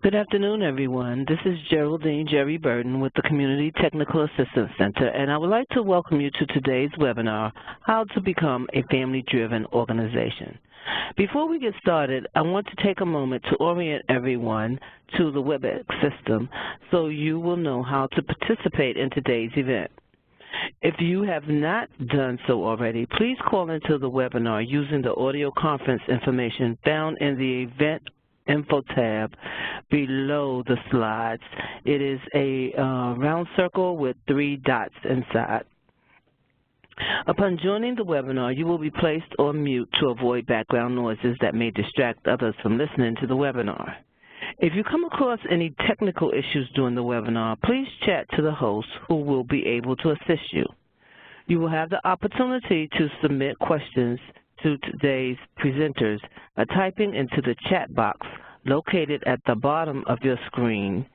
Good afternoon, everyone. This is Geraldine Jerry Burton with the Community Technical Assistance Center, and I would like to welcome you to today's webinar, How to Become a Family-Driven Organization. Before we get started, I want to take a moment to orient everyone to the WebEx system so you will know how to participate in today's event. If you have not done so already, please call into the webinar using the audio conference information found in the Event Info tab below the slides. It is a round circle with 3 dots inside. Upon joining the webinar, you will be placed on mute to avoid background noises that may distract others from listening to the webinar. If you come across any technical issues during the webinar, please chat to the host who will be able to assist you. You will have the opportunity to submit questions to today's presenters by typing into the chat box located at the bottom of your screen.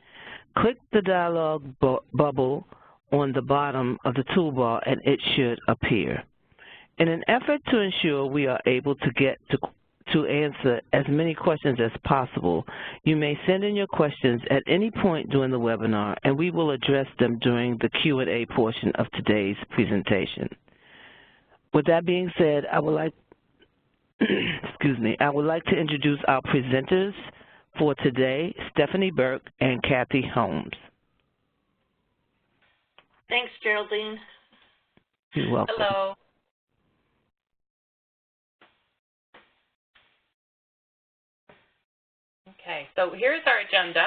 Click the dialog bubble on the bottom of the toolbar and it should appear. In an effort to ensure we are able to get to answer as many questions as possible, you may send in your questions at any point during the webinar and we will address them during the Q&A portion of today's presentation. With that being said, I would like I would like to introduce our presenters for today, Stephanie Burke and Kathy Holmes. Thanks, Geraldine. You're welcome. Hello. Okay, so here's our agenda.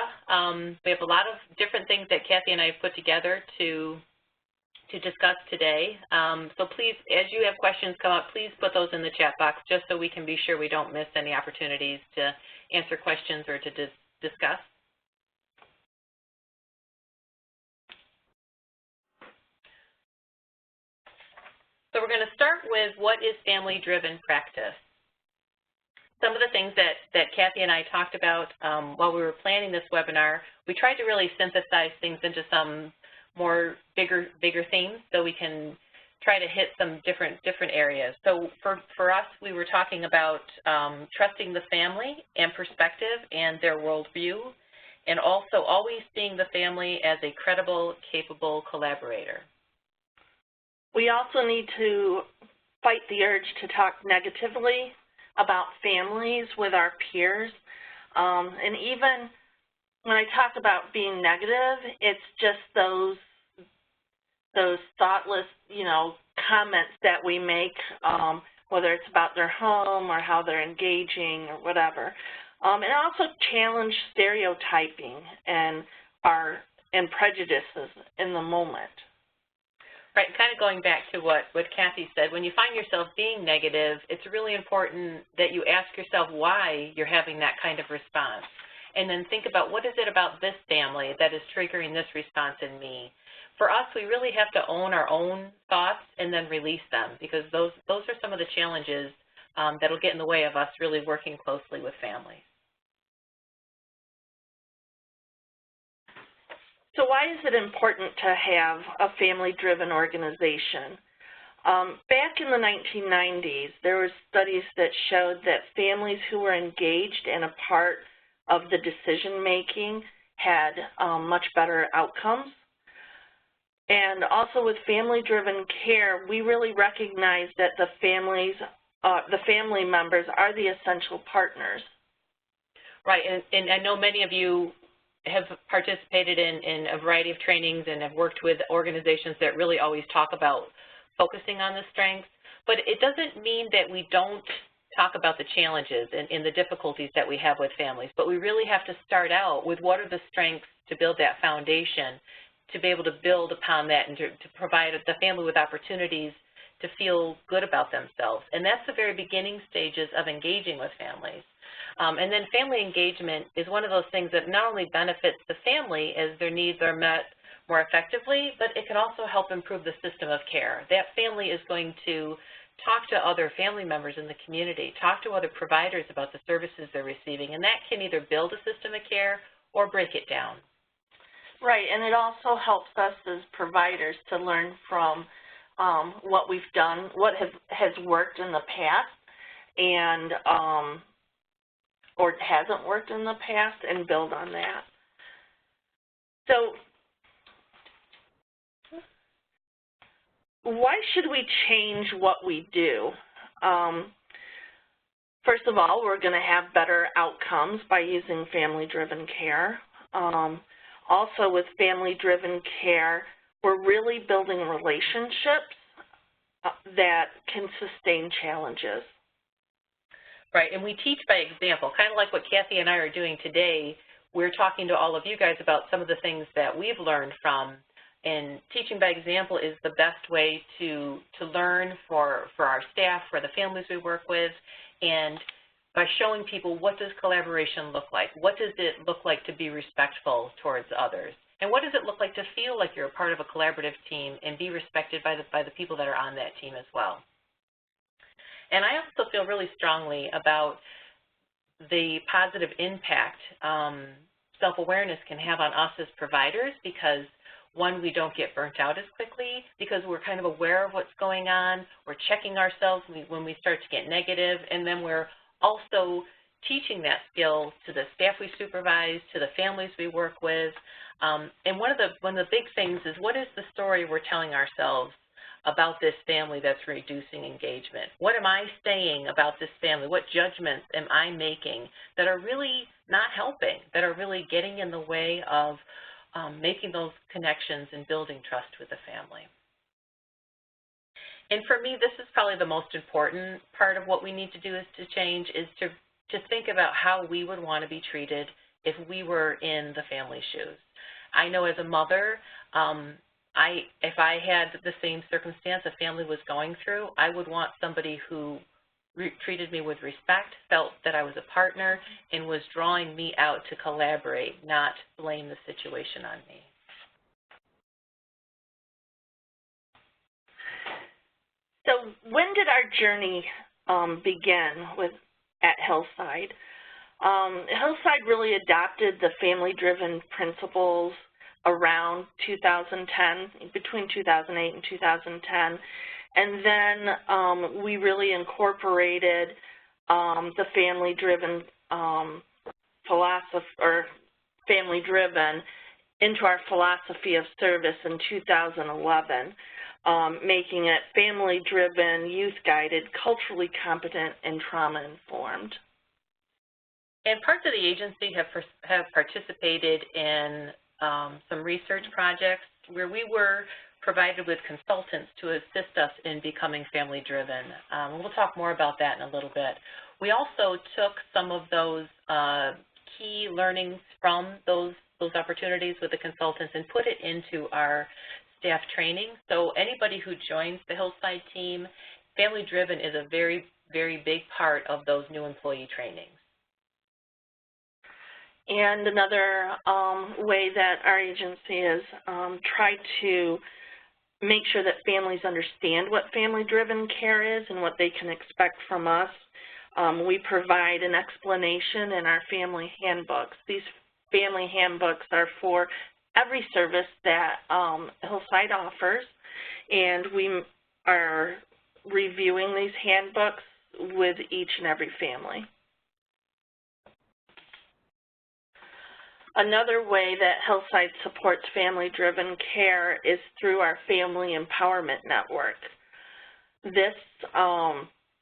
We have a lot of different things that Kathy and I have put together to discuss today. So please, as you have questions come up, please put those in the chat box just so we can be sure we don't miss any opportunities to answer questions or to discuss. So we're going to start with what is family-driven practice. Some of the things that Kathy and I talked about while we were planning this webinar, we tried to really synthesize things into some more bigger themes so we can try to hit some different areas. So for us, we were talking about trusting the family and perspective and their worldview, and also always seeing the family as a credible, capable collaborator. We also need to fight the urge to talk negatively about families with our peers. And even when I talk about being negative, it's just those thoughtless, comments that we make, whether it's about their home or how they're engaging or whatever. And also challenge stereotyping and prejudices in the moment. Right, kind of going back to what Kathy said, when you find yourself being negative, it's really important that you ask yourself why you're having that kind of response. And then think about what is it about this family that is triggering this response in me. For us, we really have to own our own thoughts and then release them, because those are some of the challenges that will get in the way of us really working closely with families. So why is it important to have a family-driven organization? Back in the 1990s, there were studies that showed that families who were engaged and a part of the decision-making had much better outcomes. And also with family-driven care, we really recognize that the family members are the essential partners. Right, and I know many of you have participated in a variety of trainings and have worked with organizations that really always talk about focusing on the strengths, but it doesn't mean that we don't talk about the challenges and the difficulties that we have with families, but we really have to start out with what are the strengths to build that foundation, to be able to build upon that and to provide the family with opportunities to feel good about themselves. And that's the very beginning stages of engaging with families. And then family engagement is one of those things that not only benefits the family as their needs are met more effectively, but it can also help improve the system of care. That family is going to talk to other family members in the community, talk to other providers about the services they're receiving, and that can either build a system of care or break it down. Right, and it also helps us as providers to learn from what we've done, what has worked in the past, and or hasn't worked in the past and build on that. So why should we change what we do? First of all, we're going to have better outcomes by using family-driven care. Also, with family-driven care, we're really building relationships that can sustain challenges. Right, and we teach by example, kind of like what Kathy and I are doing today. We're talking to all of you guys about some of the things that we've learned from, and teaching by example is the best way to learn for our staff, for the families we work with, and by showing people what does collaboration look like, what does it look like to be respectful towards others, and what does it look like to feel like you're a part of a collaborative team and be respected by the people that are on that team as well. And I also feel really strongly about the positive impact self-awareness can have on us as providers, because one, we don't get burnt out as quickly because we're kind of aware of what's going on, we're checking ourselves when we start to get negative, and then we're also teaching that skill to the staff we supervise, to the families we work with. And one of the big things is, what is the story we're telling ourselves about this family that's reducing engagement? What am I saying about this family? What judgments am I making that are really not helping, that are really getting in the way of making those connections and building trust with the family? And for me, this is probably the most important part of what we need to do is to change, is to think about how we would want to be treated if we were in the family shoes. I know as a mother, if I had the same circumstance a family was going through, I would want somebody who treated me with respect, felt that I was a partner, and was drawing me out to collaborate, not blame the situation on me. So when did our journey begin at Hillside? Hillside really adopted the family-driven principles around 2010, between 2008 and 2010, and then we really incorporated the family-driven philosophy, or family-driven, into our philosophy of service in 2011. Making it family-driven, youth-guided, culturally competent, and trauma-informed. And parts of the agency have participated in some research projects where we were provided with consultants to assist us in becoming family-driven. We'll talk more about that in a little bit. We also took some of those key learnings from those opportunities with the consultants and put it into our staff training. So anybody who joins the Hillside team, family-driven is a very, very big part of those new employee trainings. And another way that our agency has tried to make sure that families understand what family-driven care is and what they can expect from us, we provide an explanation in our family handbooks. These family handbooks are for every service that Hillside offers, and we are reviewing these handbooks with each and every family. Another way that Hillside supports family-driven care is through our Family Empowerment Network. This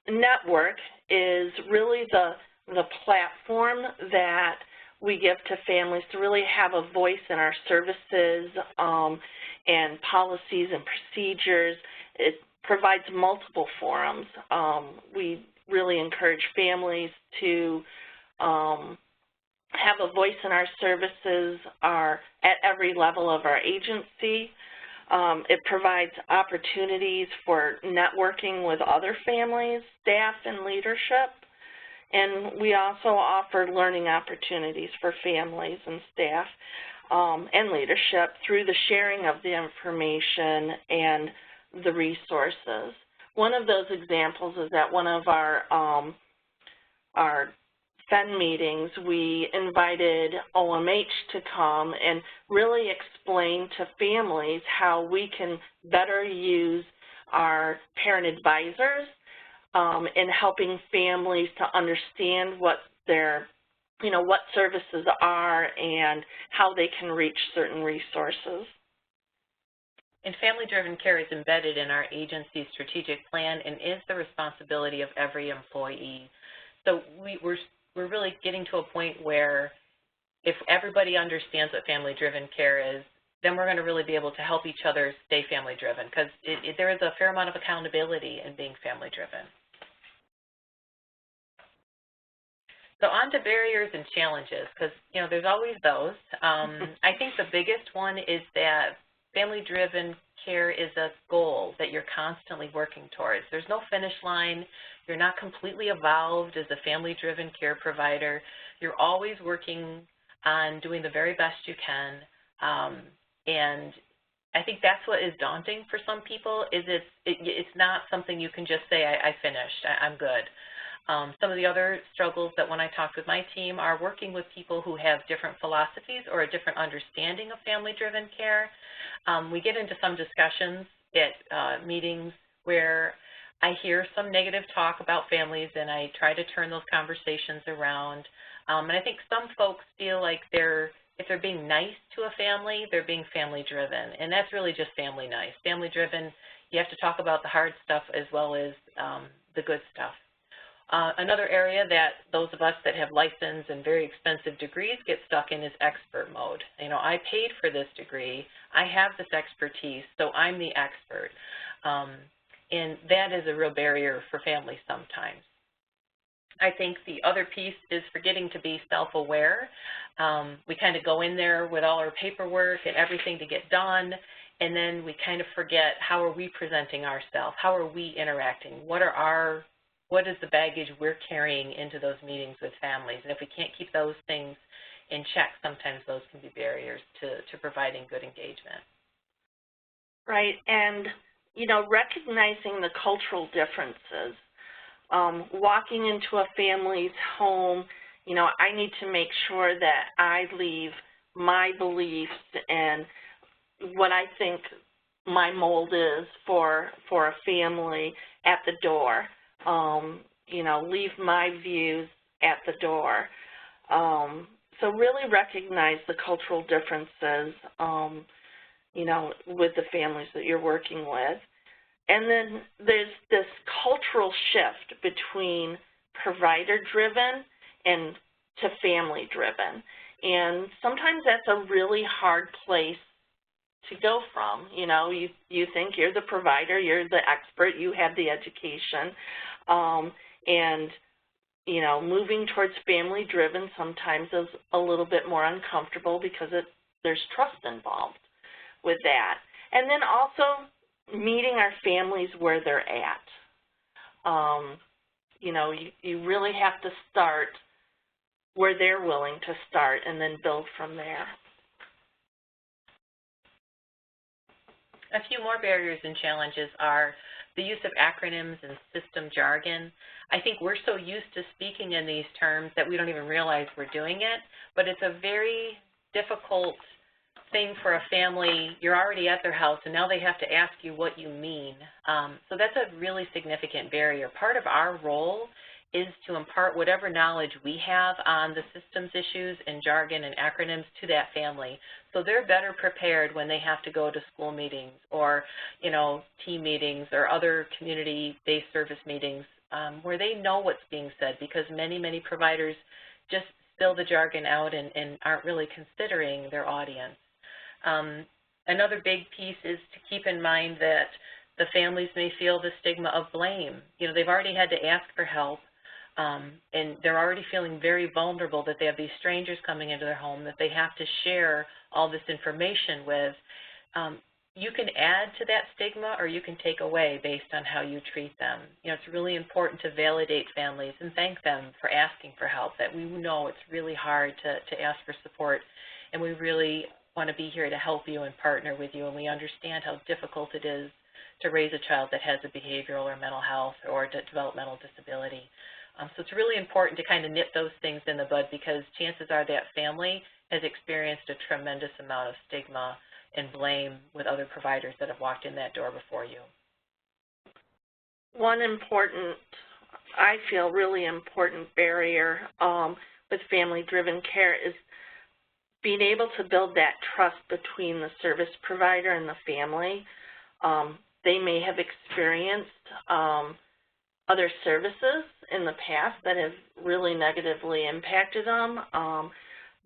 network is really the platform that we give to families to really have a voice in our services and policies and procedures. It provides multiple forums. We really encourage families to have a voice in our services at every level of our agency. It provides opportunities for networking with other families, staff, and leadership. And we also offer learning opportunities for families and staff and leadership through the sharing of the information and the resources. One of those examples is at one of our FEN meetings, we invited OMH to come and really explain to families how we can better use our parent advisors in helping families to understand what their what services are and how they can reach certain resources. And family-driven care is embedded in our agency's strategic plan and is the responsibility of every employee. So we're really getting to a point where if everybody understands what family-driven care is, then we're going to really be able to help each other stay family-driven, because there is a fair amount of accountability in being family-driven. So on to barriers and challenges, because there's always those. I think the biggest one is that family-driven care is a goal that you're constantly working towards. There's no finish line. You're not completely evolved as a family-driven care provider. You're always working on doing the very best you can. And I think that's what is daunting for some people, is it's not something you can just say, I finished, I'm good. Some of the other struggles that when I talk with my team are working with people who have different philosophies or a different understanding of family-driven care. We get into some discussions at meetings where I hear some negative talk about families, and I try to turn those conversations around. And I think some folks feel like if they're being nice to a family, they're being family-driven, and that's really just family nice. Family-driven, you have to talk about the hard stuff as well as the good stuff. Another area that those of us that have licensed and very expensive degrees get stuck in is expert mode. I paid for this degree, I have this expertise, so I'm the expert. And that is a real barrier for families sometimes. I think the other piece is forgetting to be self-aware. We kind of go in there with all our paperwork and everything to get done, and then we kind of forget, how are we presenting ourselves? How are we interacting? What is the baggage we're carrying into those meetings with families? And if we can't keep those things in check, sometimes those can be barriers to providing good engagement. Right, and recognizing the cultural differences. Walking into a family's home, I need to make sure that I leave my beliefs and what I think my mold is for a family at the door. Leave my views at the door. So really recognize the cultural differences, with the families that you're working with. And then there's this cultural shift between provider-driven and to family-driven. And sometimes that's a really hard place to go from. You think you're the provider, you're the expert, you have the education. And moving towards family-driven sometimes is a little bit more uncomfortable because there's trust involved with that. And then also meeting our families where they're at. You really have to start where they're willing to start and then build from there. A few more barriers and challenges are the use of acronyms and system jargon. I think we're so used to speaking in these terms that we don't even realize we're doing it, but it's a very difficult thing for a family. You're already at their house, and now they have to ask you what you mean. So that's a really significant barrier. Part of our role is to impart whatever knowledge we have on the systems issues and jargon and acronyms to that family, so they're better prepared when they have to go to school meetings or, team meetings or other community-based service meetings where they know what's being said, because many, many providers just spill the jargon out and aren't really considering their audience. Another big piece is to keep in mind that the families may feel the stigma of blame. They've already had to ask for help, and they're already feeling very vulnerable that they have these strangers coming into their home that they have to share all this information with. You can add to that stigma or you can take away based on how you treat them. It's really important to validate families and thank them for asking for help, that we know it's really hard to ask for support, and we really want to be here to help you and partner with you, and we understand how difficult it is to raise a child that has a behavioral or mental health or developmental disability. So it's really important to kind of nip those things in the bud, because chances are that family has experienced a tremendous amount of stigma and blame with other providers that have walked in that door before you. One important, I feel really important barrier with family-driven care is being able to build that trust between the service provider and the family. They may have experienced other services in the past that have really negatively impacted them.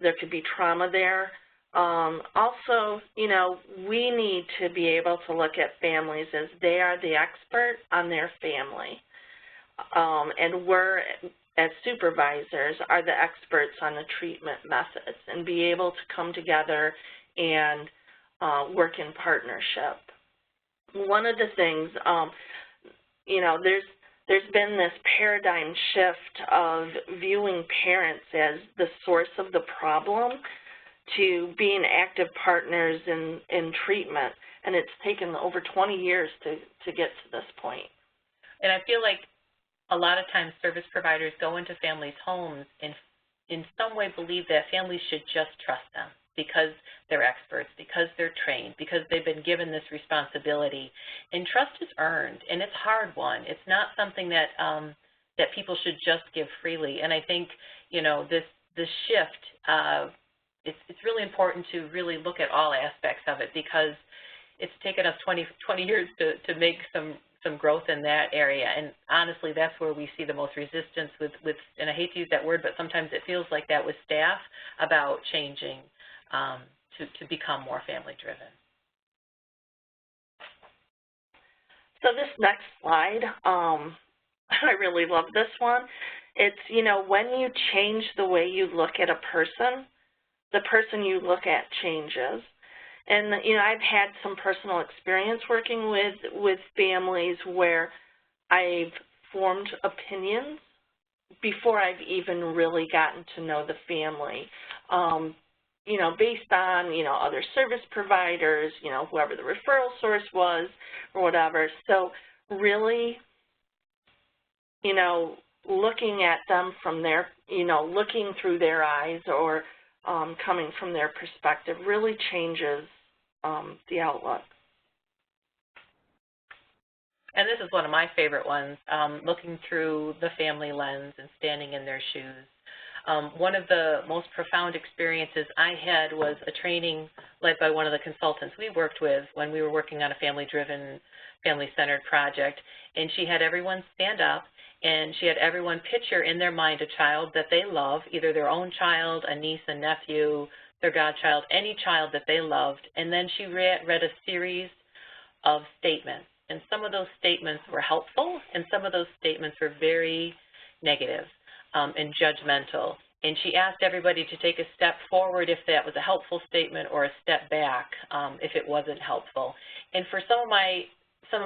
There could be trauma there. Also, you know, we need to be able to look at families as they are the expert on their family. And we're, as supervisors, are the experts on the treatment methods and be able to come together and work in partnership. One of the things, you know, there's been this paradigm shift of viewing parents as the source of the problem to being active partners in treatment, and it's taken over 20 years to get to this point. And I feel like a lot of times service providers go into families' homes and in some way believe that families should just trust them because they're experts, because they're trained, because they've been given this responsibility. And trust is earned, and it's a hard one. It's not something that that people should just give freely. And I think, you know, this shift, it's really important to really look at all aspects of it, because it's taken us 20 years to make some growth in that area. And honestly, that's where we see the most resistance with, and I hate to use that word, but sometimes it feels like that with staff about changing to become more family-driven. So this next slide, I really love this one. It's, you know, when you change the way you look at a person, the person you look at changes. And, you know, I've had some personal experience working with families where I've formed opinions before I've even really gotten to know the family, you know, based on, you know, other service providers, you know, whoever the referral source was or whatever. So really, you know, looking at them from their, you know, looking through their eyes or coming from their perspective really changes the outlook. And this is one of my favorite ones, looking through the family lens and standing in their shoes. One of the most profound experiences I had was a training led by one of the consultants we worked with when we were working on a family-driven, family-centered project. And she had everyone stand up, and she had everyone picture in their mind a child that they love, either their own child, a niece, a nephew, their godchild, any child that they loved. And then she read a series of statements. And some of those statements were helpful, and some of those statements were very negative and judgmental. And she asked everybody to take a step forward if that was a helpful statement, or a step back if it wasn't helpful. And for some of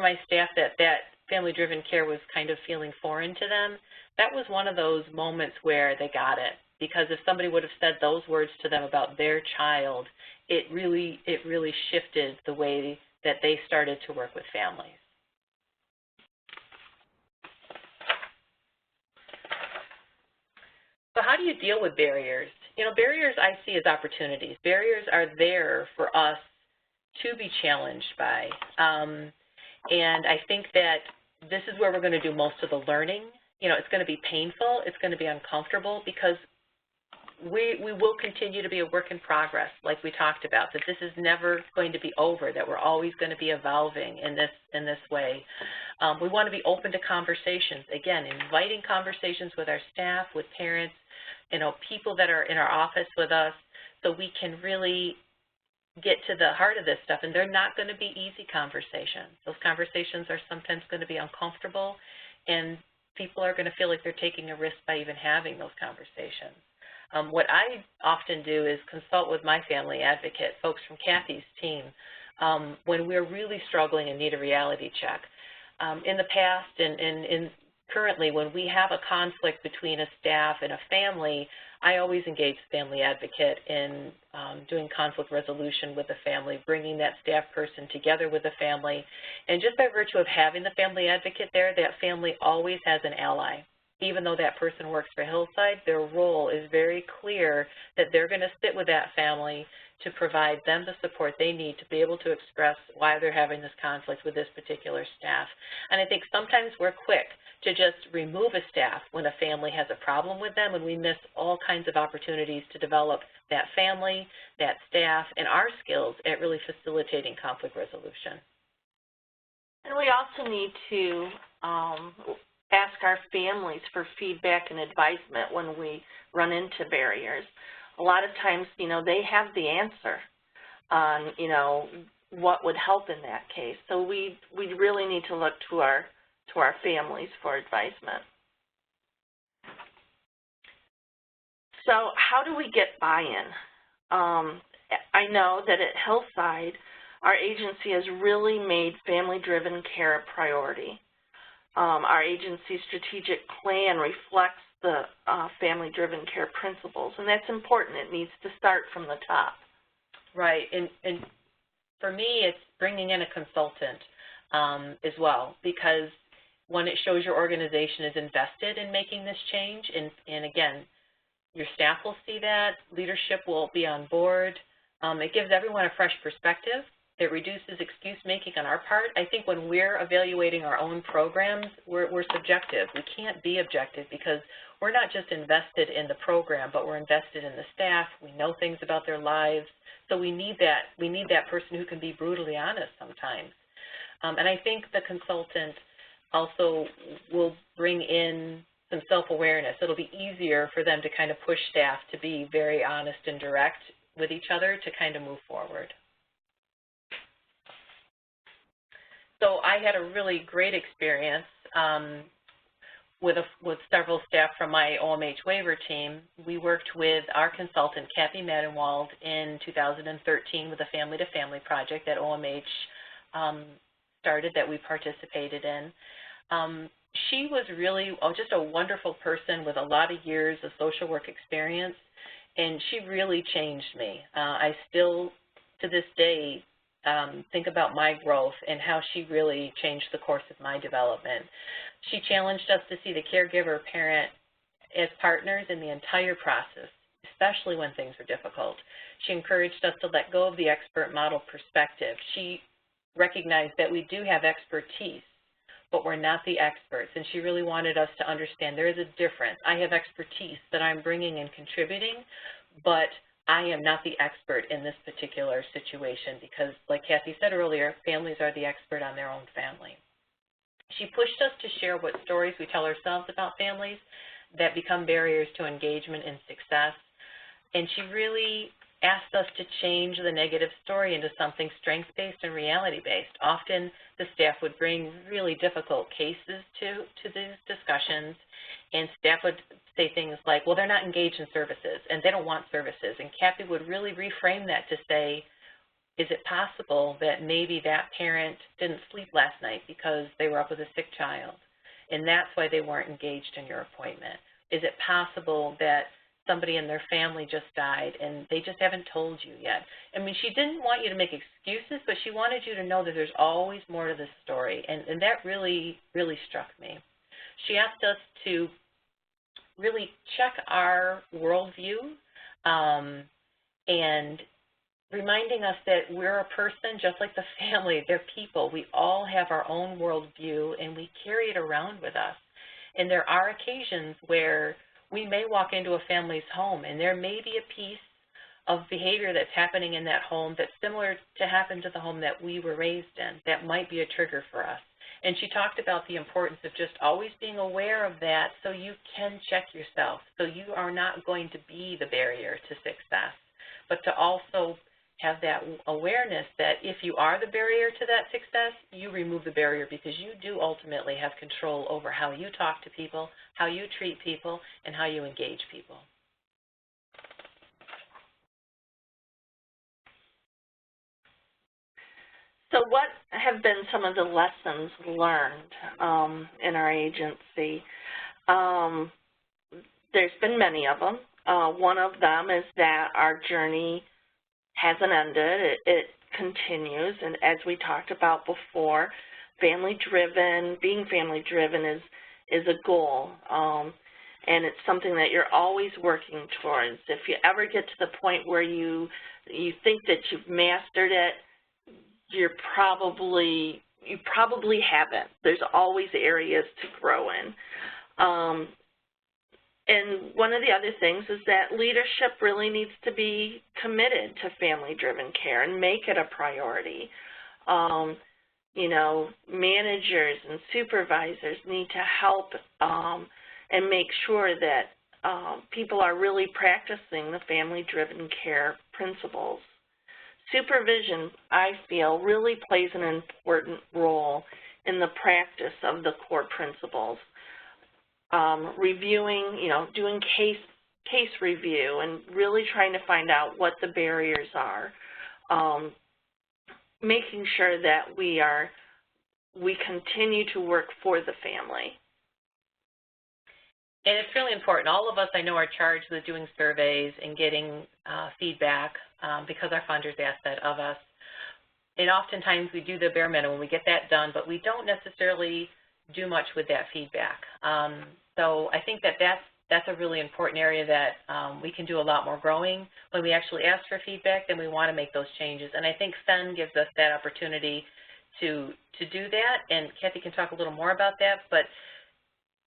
my staff that family-driven care was kind of feeling foreign to them, that was one of those moments where they got it. Because if somebody would have said those words to them about their child, it really shifted the way that they started to work with families. So how do you deal with barriers? You know, barriers I see as opportunities. Barriers are there for us to be challenged by. And I think that this is where we're going to do most of the learning. You know, it's going to be painful, it's going to be uncomfortable, because we will continue to be a work in progress, like we talked about, that this is never going to be over, that we're always going to be evolving in this way. We want to be open to conversations, again, inviting conversations with our staff, with parents, you know, people that are in our office with us, so we can really get to the heart of this stuff. And they're not going to be easy conversations. Those conversations are sometimes going to be uncomfortable, and people are going to feel like they're taking a risk by even having those conversations. What I often do is consult with my family advocate, folks from Kathy's team, when we're really struggling and need a reality check. In the past and currently, when we have a conflict between a staff and a family, I always engage the family advocate in doing conflict resolution with the family, bringing that staff person together with the family. And just by virtue of having the family advocate there, that family always has an ally. even though that person works for Hillside, their role is very clear that they're going to sit with that family to provide them the support they need to be able to express why they're having this conflict with this particular staff. And I think sometimes we're quick to just remove a staff when a family has a problem with them, and we miss all kinds of opportunities to develop that family, that staff, and our skills at really facilitating conflict resolution. And we also need to ask our families for feedback and advisement when we run into barriers. A lot of times, they have the answer on, what would help in that case. So we really need to look to our families for advisement. So how do we get buy-in? I know that at Hillside, our agency has really made family-driven care a priority. Our agency's strategic plan reflects the family-driven care principles, and that's important. It needs to start from the top. Right, and for me, it's bringing in a consultant as well, because when it shows your organization is invested in making this change, and again, your staff will see that, leadership will be on board. It gives everyone a fresh perspective. It reduces excuse-making on our part. I think when we're evaluating our own programs, we're subjective. We can't be objective because we're not just invested in the program, but we're invested in the staff. We know things about their lives. So we need that person who can be brutally honest sometimes. And I think the consultant also will bring in some self-awareness. It'll be easier for them to kind of push staff to be very honest and direct with each other to kind of move forward. So I had a really great experience with several staff from my OMH waiver team. We worked with our consultant, Kathy Madenwald, in 2013 with a family-to-family project that OMH started that we participated in. She was really just a wonderful person with a lot of years of social work experience, and she really changed me. I still, to this day, think about my growth and how she really changed the course of my development. She challenged us to see the caregiver parent as partners in the entire process, especially when things were difficult. She encouraged us to let go of the expert model perspective. She recognized that we do have expertise, but we're not the experts, and she really wanted us to understand there is a difference. I have expertise that I'm bringing and contributing, but I am not the expert in this particular situation because, like Kathy said earlier, families are the expert on their own family. She pushed us to share what stories we tell ourselves about families that become barriers to engagement and success, and she really asked us to change the negative story into something strengths-based and reality-based. Often the staff would bring really difficult cases to these discussions, and staff would say things like, well, they're not engaged in services, and they don't want services. And Kathy would really reframe that to say, is it possible that maybe that parent didn't sleep last night because they were up with a sick child, and that's why they weren't engaged in your appointment? Is it possible that somebody in their family just died and they just haven't told you yet? I mean, she didn't want you to make excuses, but she wanted you to know that there's always more to this story, and that really, really struck me. She asked us to really check our worldview and reminding us that we're a person just like the family. They're people. We all have our own worldview, and we carry it around with us. And there are occasions where we may walk into a family's home, and there may be a piece of behavior that's happening in that home that's similar to happen to the home that we were raised in. That might be a trigger for us. And she talked about the importance of just always being aware of that so you can check yourself, so you are not going to be the barrier to success, but to also have that awareness that if you are the barrier to that success, you remove the barrier because you do ultimately have control over how you talk to people, how you treat people, and how you engage people. So what have been some of the lessons learned in our agency? There's been many of them. One of them is that our journey hasn't ended. It continues, and as we talked about before, being family-driven is a goal, and it's something that you're always working towards. If you ever get to the point where you think that you've mastered it, you probably haven't. There's always areas to grow in. And one of the other things is that leadership really needs to be committed to family-driven care and make it a priority. You know, managers and supervisors need to help and make sure that people are really practicing the family-driven care principles. Supervision, I feel, really plays an important role in the practice of the core principles. Reviewing, you know, doing case review and really trying to find out what the barriers are. Making sure that we continue to work for the family. And it's really important. All of us, I know, are charged with doing surveys and getting feedback because our funders ask that of us. And oftentimes we do the bare minimum, we get that done, but we don't necessarily do much with that feedback. So I think that that's a really important area that we can do a lot more growing. When we actually ask for feedback, then we want to make those changes. And I think FEN gives us that opportunity to do that. And Kathy can talk a little more about that. But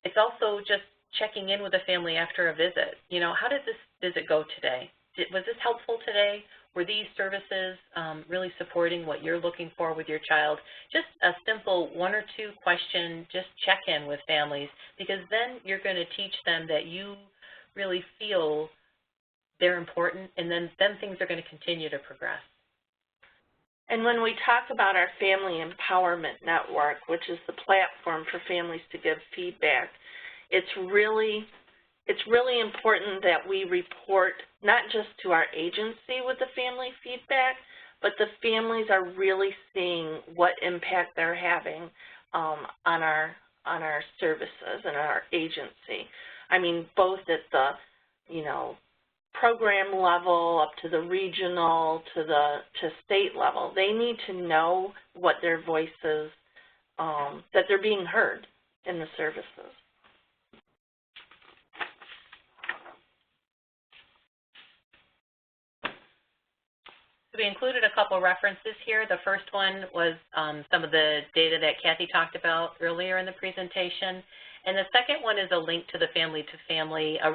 it's also just checking in with a family after a visit. You know, how did this visit go today? Was this helpful today? Were these services really supporting what you're looking for with your child? Just a simple 1 or 2 question, just check-in with families, because then you're going to teach them that you really feel they're important, and then things are going to continue to progress. And when we talk about our Family Empowerment Network, which is the platform for families to give feedback, it's really important that we report not just to our agency with the family feedback, but the families are really seeing what impact they're having on our services and our agency. I mean, both at the, you know, program level up to the regional to state level. They need to know what their voices, that they're being heard in the services. We included a couple references here. The first one was some of the data that Kathy talked about earlier in the presentation. And the second one is a link to the Family to Family, a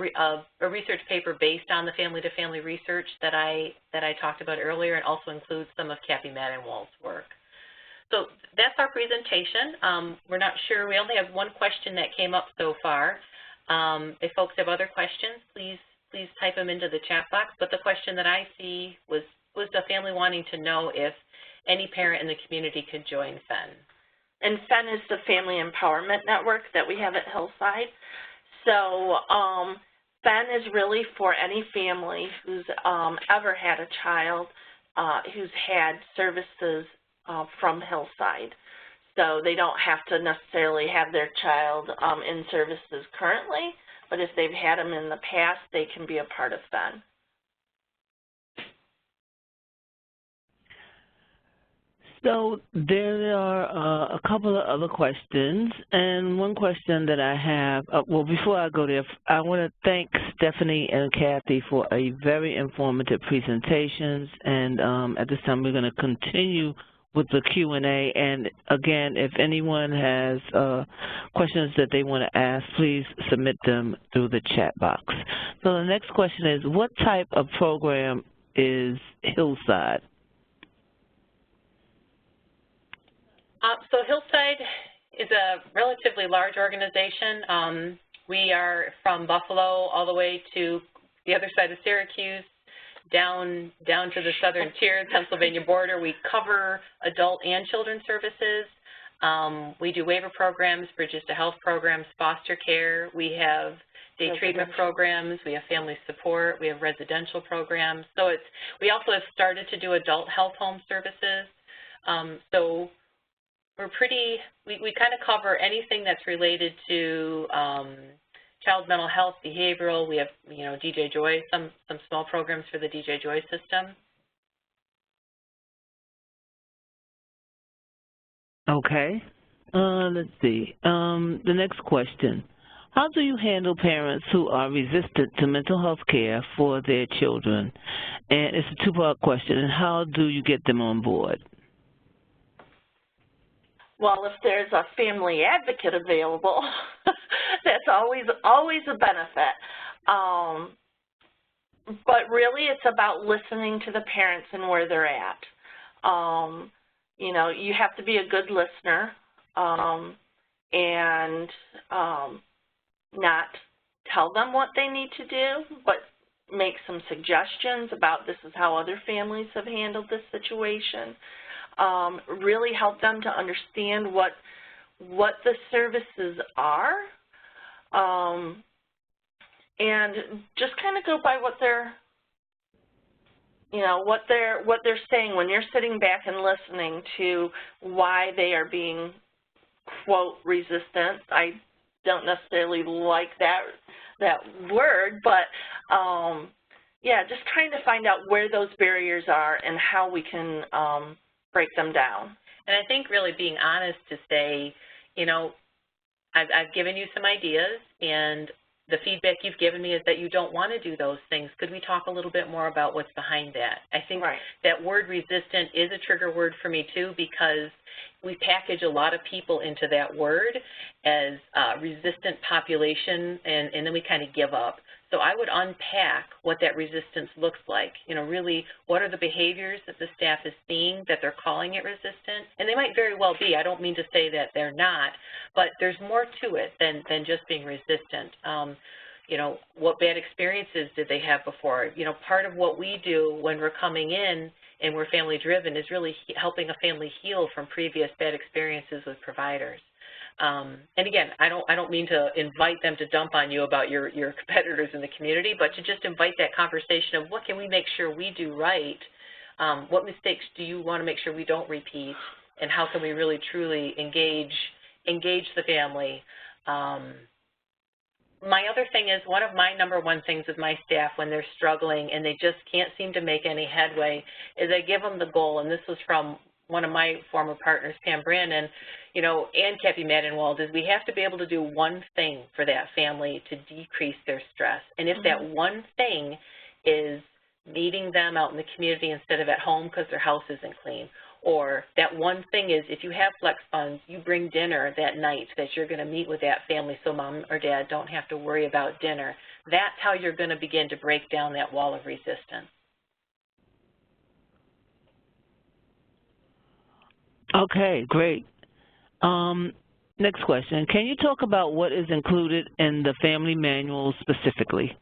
research paper based on the Family to Family research that I talked about earlier, and also includes some of Kathy Maddenwall's work. So that's our presentation. We're not sure. We only have one question that came up so far. If folks have other questions, please type them into the chat box. But the question that I see was the family wanting to know if any parent in the community could join FEN. And FEN is the Family Empowerment Network that we have at Hillside. So FEN is really for any family who's ever had a child who's had services from Hillside. So they don't have to necessarily have their child in services currently, but if they've had them in the past, they can be a part of FEN. So there are a couple of other questions, and one question that I have, well, before I go there, I want to thank Stephanie and Kathy for a very informative presentations, and at this time we're going to continue with the Q&A, and again, if anyone has questions that they want to ask, please submit them through the chat box. So the next question is, what type of program is Hillside? So Hillside is a relatively large organization. We are from Buffalo all the way to the other side of Syracuse, down to the southern tier, Pennsylvania border. We cover adult and children's services. We do waiver programs, bridges to health programs, foster care. We have day treatment programs. We have family support. We have residential programs. So we also have started to do adult health home services. So we're we kind of cover anything that's related to child mental health, behavioral. We have, you know, DJ Joy, some small programs for the DJ Joy system. Okay, Let's see. The next question. How do you handle parents who are resistant to mental health care for their children? And it's a two-part question. And how do you get them on board? Well, if there's a family advocate available, that's always a benefit. But really, it's about listening to the parents and where they're at. You know, you have to be a good listener and not tell them what they need to do, but make some suggestions about this is how other families have handled this situation. Really help them to understand what the services are, and just kind of go by what they're, you know, what they're saying when you're sitting back and listening to why they are being, quote, resistant. I don't necessarily like that word, but yeah, just trying to find out where those barriers are and how we can break them down. And I think really being honest to say, you know, I've given you some ideas, and the feedback you've given me is that you don't want to do those things. Could we talk a little bit more about what's behind that? I think that word resistant is a trigger word for me too, because we package a lot of people into that word as resistant population, and then we kind of give up. So I would unpack what that resistance looks like. You know, really, what are the behaviors that the staff is seeing that they're calling it resistant? And they might very well be. I don't mean to say that they're not, but there's more to it than just being resistant. You know, what bad experiences did they have before? You know, part of what we do when we're coming in and we're family-driven is really helping a family heal from previous bad experiences with providers. And again, I don't mean to invite them to dump on you about your competitors in the community, but to just invite that conversation of what can we make sure we do right, what mistakes do you want to make sure we don't repeat, and how can we really truly engage the family. My other thing is, one of my number one things with my staff when they're struggling and they just can't seem to make any headway is I give them the goal, and this was from one of my former partners, Pam Brandon, you know, and Kathy Maddenwald, is we have to be able to do one thing for that family to decrease their stress. And if that one thing is meeting them out in the community instead of at home because their house isn't clean, or that one thing is if you have flex funds, you bring dinner that night that you're going to meet with that family so mom or dad don't have to worry about dinner, that's how you're going to begin to break down that wall of resistance. Okay, great. Next question. Can you talk about what is included in the family manual specifically?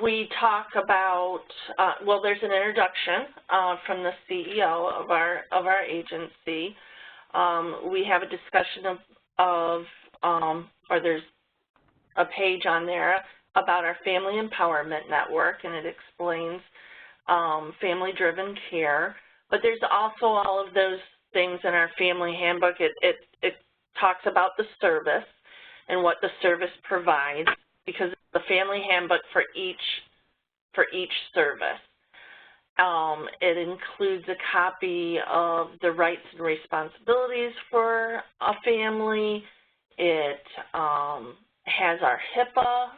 We talk about, well, there's an introduction from the CEO of our agency. We have a discussion or there's a page on there about our Family Empowerment Network, and it explains family-driven care. But there's also all of those things in our family handbook. It talks about the service and what the service provides, because it's the family handbook for each service. It includes a copy of the rights and responsibilities for a family. It has our HIPAA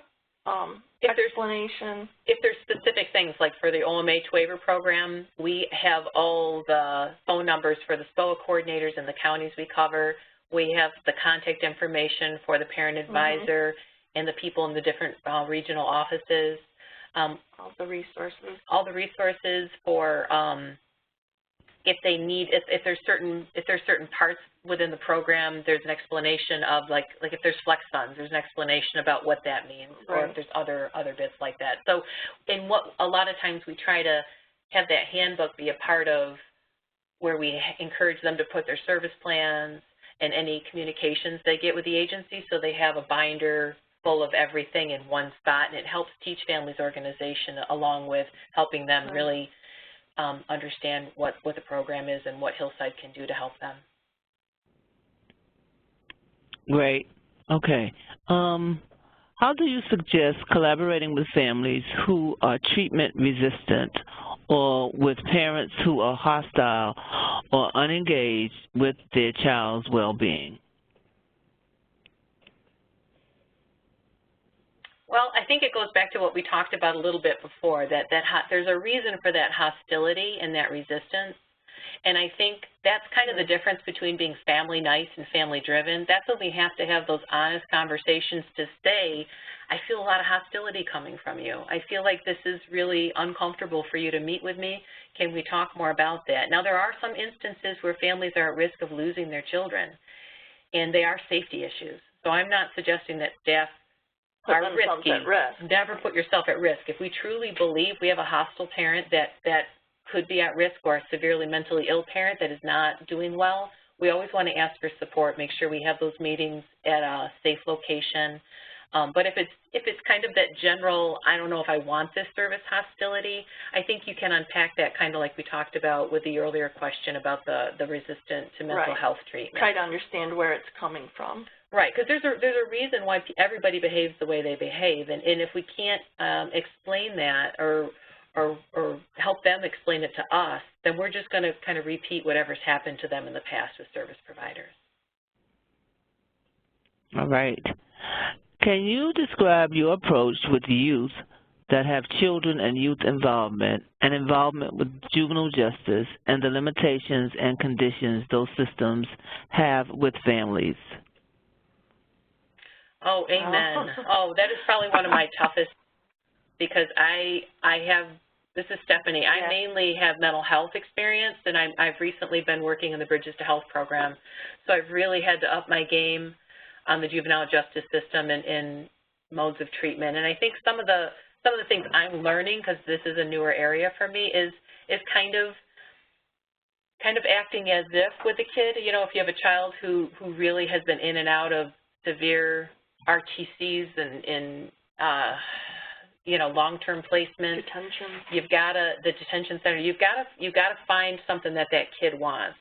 explanation. If there's specific things, like for the OMH waiver program, we have all the phone numbers for the SPOA coordinators in the counties we cover. We have the contact information for the parent advisor and the people in the different regional offices. All the resources for if they need, if there's certain parts within the program, there's an explanation of like if there's flex funds, there's an explanation about what that means, or if there's other bits like that. So, in what a lot of times we try to have that handbook be a part of where we encourage them to put their service plans and any communications they get with the agency, so they have a binder full of everything in one spot, and it helps teach families organization along with helping them really understand what the program is and what Hillside can do to help them. Great. Okay. How do you suggest collaborating with families who are treatment resistant or with parents who are hostile or unengaged with their child's well-being? Well, I think it goes back to what we talked about a little bit before, that there's a reason for that hostility and that resistance. And I think that's kind of the difference between being family nice and family driven. That's when we have to have those honest conversations to say, I feel a lot of hostility coming from you. I feel like this is really uncomfortable for you to meet with me. Can we talk more about that? Now, there are some instances where families are at risk of losing their children, and they are safety issues. So I'm not suggesting that staff are risky. At risk. Never put yourself at risk. If we truly believe we have a hostile parent that could be at risk, or a severely mentally ill parent that is not doing well, we always want to ask for support, make sure we have those meetings at a safe location. But if it's kind of that general, I don't know if I want this service hostility, I think you can unpack that kind of like we talked about with the earlier question about the resistant to mental health treatment. Try to understand where it's coming from. Right, because there's a reason why everybody behaves the way they behave, and if we can't explain that or help them explain it to us, then we're just going to kind of repeat whatever's happened to them in the past with service providers. All right. Can you describe your approach with youth that have children and youth involvement and involvement with juvenile justice and the limitations and conditions those systems have with families? Oh, amen. Oh, that is probably one of my toughest, because I have, this is Stephanie, I mainly have mental health experience, and I've recently been working in the Bridges to Health program, so I've really had to up my game on the juvenile justice system and modes of treatment. And I think some of the things I'm learning, because this is a newer area for me, is kind of acting as if with a kid. You know, if you have a child who really has been in and out of severe RTCs and you know, long-term placement, you've got the detention center. You've got to find something that kid wants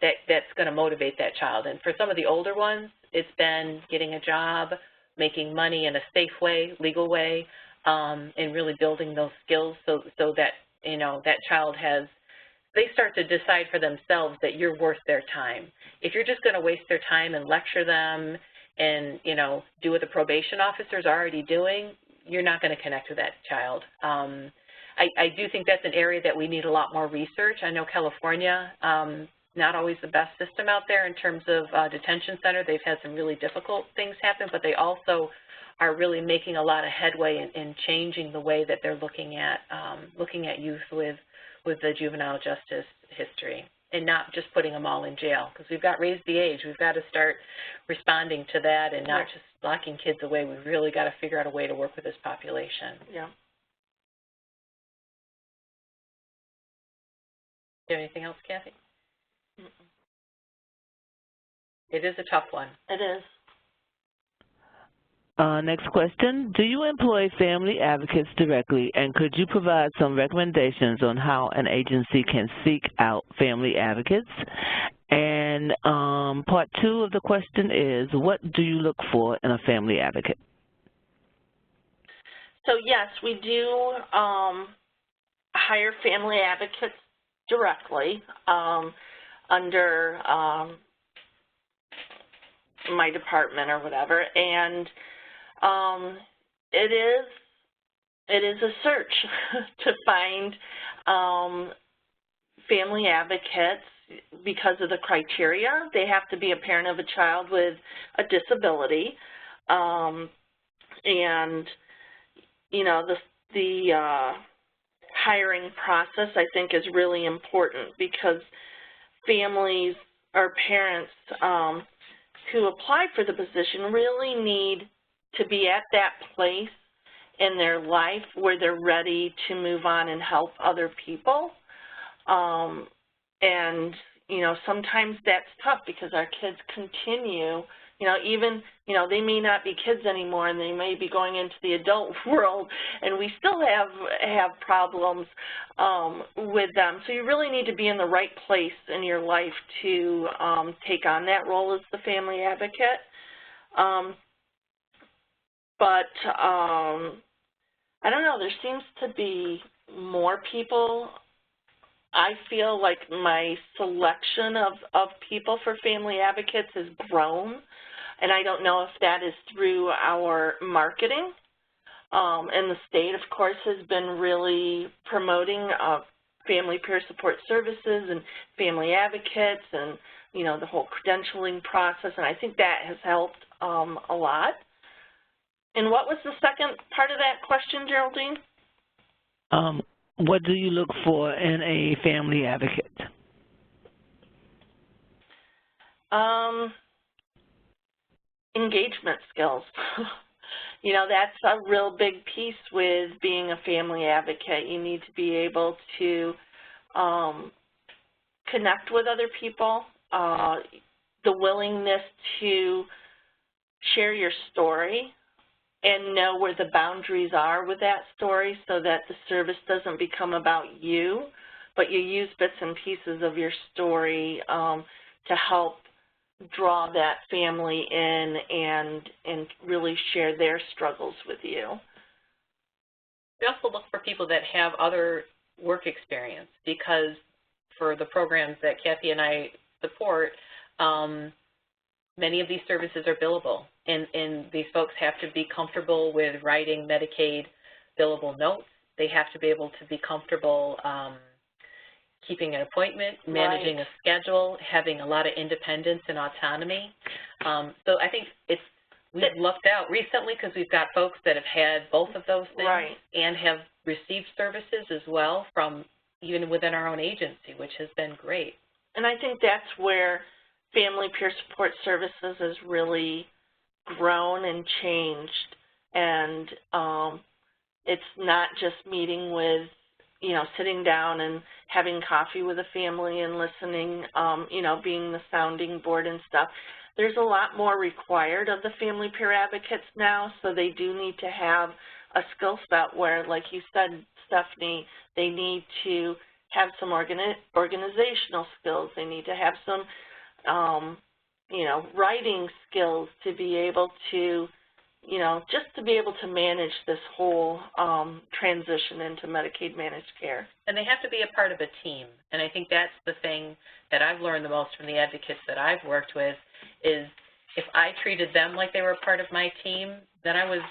that's going to motivate that child. And for some of the older ones, it's been getting a job, making money in a safe way, legal way, and really building those skills so that, you know, that child they start to decide for themselves that you're worth their time. If you're just going to waste their time and lecture them and, you know, do what the probation officer's already doing, you're not going to connect with that child. I do think that's an area that we need a lot more research. I know California, not always the best system out there in terms of detention center. They've had some really difficult things happen, but they also are really making a lot of headway in changing the way that they're looking at youth with the juvenile justice history, and not just putting them all in jail, because we've got raised the age. We've got to start responding to that and not just locking kids away. We've really got to figure out a way to work with this population. Yeah. Do you have anything else, Kathy? It is a tough one. It is. Next question. Do you employ family advocates directly, and could you provide some recommendations on how an agency can seek out family advocates? And part two of the question is, what do you look for in a family advocate? So yes, we do hire family advocates directly under my department or whatever, and it is a search to find family advocates because of the criteria. They have to be a parent of a child with a disability, and you know, the hiring process, I think, is really important, because families or parents who apply for the position really need to be at that place in their life where they're ready to move on and help other people. And, you know, sometimes that's tough because our kids continue, you know, even, you know, they may not be kids anymore and they may be going into the adult world, and we still have problems with them. So you really need to be in the right place in your life to take on that role as the family advocate. But I don't know, there seems to be more people I feel like my selection of people for family advocates has grown, and I don't know if that is through our marketing. And the state, of course, has been really promoting family peer support services and family advocates and, you know, the whole credentialing process, and I think that has helped a lot. And what was the second part of that question, Geraldine? What do you look for in a family advocate? Engagement skills. You know, that's a real big piece with being a family advocate. You need to be able to connect with other people, the willingness to share your story and know where the boundaries are with that story so that the service doesn't become about you, but you use bits and pieces of your story to help draw that family in and really share their struggles with you. We also look for people that have other work experience, because for the programs that Kathy and I support, many of these services are billable, and these folks have to be comfortable with writing Medicaid billable notes. They have to be able to be comfortable keeping an appointment, managing a schedule, having a lot of independence and autonomy. So I think we've lucked out recently because we've got folks that have had both of those things and have received services as well from even within our own agency, which has been great. And I think that's where family peer support services has really grown and changed. And it's not just meeting with, you know, sitting down and having coffee with a family and listening, you know, being the sounding board and stuff. There's a lot more required of the family peer advocates now, so they do need to have a skill set where, like you said, Stephanie, they need to have some organizational skills. They need to have some, you know, writing skills to be able to, you know, just to be able to manage this whole transition into Medicaid managed care. And they have to be a part of a team. And I think that's the thing that I've learned the most from the advocates that I've worked with is if I treated them like they were a part of my team, then I was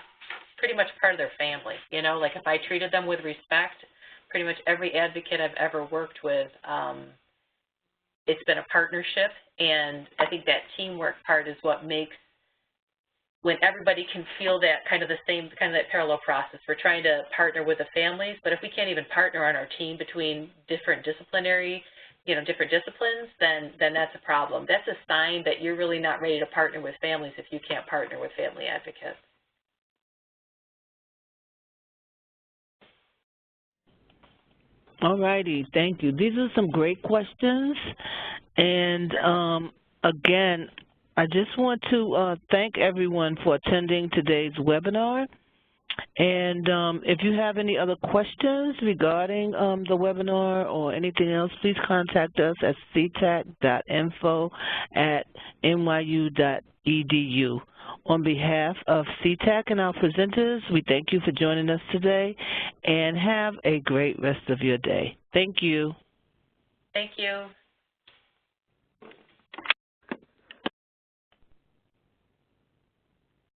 pretty much part of their family. You know, like if I treated them with respect, pretty much every advocate I've ever worked with, it's been a partnership. And I think that teamwork part is what makes, when everybody can feel that kind of the same, kind of that parallel process. We're trying to partner with the families, but if we can't even partner on our team between different disciplinary, you know, different disciplines, then that's a problem. That's a sign that you're really not ready to partner with families if you can't partner with family advocates. All righty, thank you. These are some great questions. And again, I just want to thank everyone for attending today's webinar. And if you have any other questions regarding the webinar or anything else, please contact us at ctac.info@nyu.edu. On behalf of CTAC and our presenters, we thank you for joining us today, and have a great rest of your day. Thank you. Thank you.